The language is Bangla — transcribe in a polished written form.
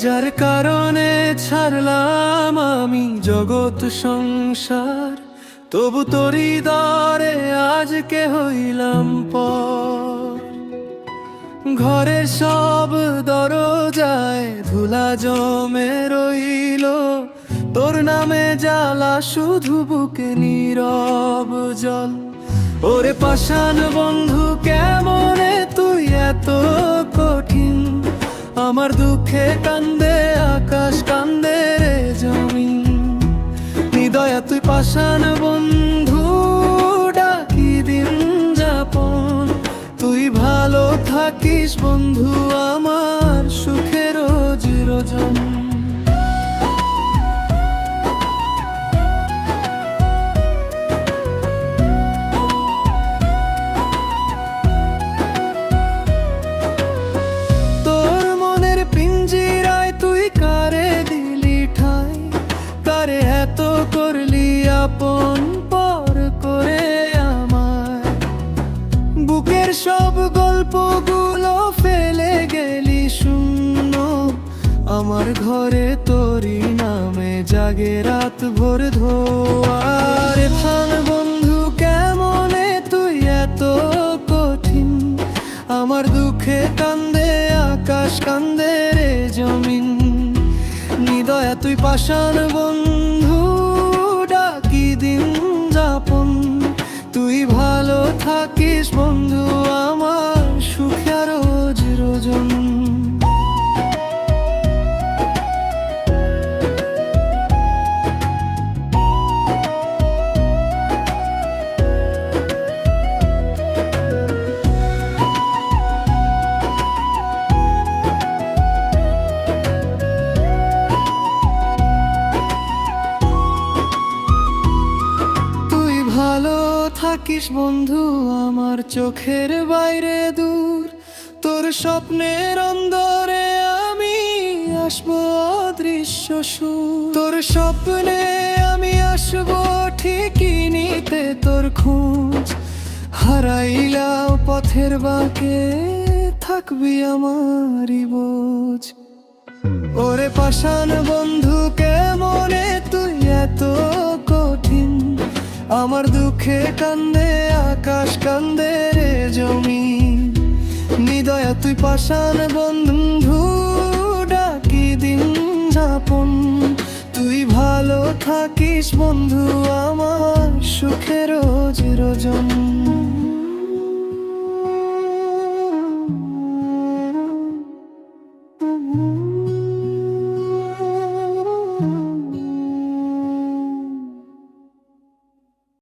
যার কারণে ছাড়লাম আমি জগৎ সংসার, তবু তোরি দরে আজকে হইলাম পর। ঘরের সব দরজায় ধুলা জমে রইল, তোর নামে জ্বালা শুধু বুকে নীরব জল। ওরে পাষাণ বন্ধু কেমনে তুই এত কঠিন, আমার দুঃখে কান্দে আকাশ কান্দে রে জমিন। হৃদয়া তুই পাষাণ বন্ধু, ডাকি দিন যাপন, তুই ভালো থাকিস বন্ধু আমার সুখের চিরজন। তোর মনের পিঞ্জিরায় তুই কারে দিলি ঠাই, কারে এত করলি আপন পর করে আমায়। বুকের সব গল্পগুলো ফেলে গেলি শূন্য, আমার ঘরে তোরই নামে জাগে রাত ভোর ধোয়ার। ফান বন্ধু কেমনে তুই এত কঠিন, আমার দুঃখে কান্দে আকাশ কান্দে রে জমিন। হৃদয়া তুই পাষাণ বন্ধু, ডাকি দিন যাপন, তুই ভালো থাকিস বন্ধু আমার সুখের চিরজন। ভালো থাকিস বন্ধু আমার চোখের বাইরে দূর, তোর স্বপ্নের অন্দরে আমি আসবো অদৃশ্য সুর। তোর স্বপ্নে আমি আসবো ঠিকই নিতে তোর খোঁজ, হারাইলাও পথের বাঁকে থাকবি আমারই বোঝ। ওরে পাষাণ বন্ধু কেমনে তুই এত কঠিন, আমার দুঃখে কান্দে আকাশ কান্দে রে জমিন। হৃদয়া তুই পাষাণ বন্ধু, ডাকি দিন যাপন, তুই ভালো থাকিস বন্ধু আমার সুখের চিরজন।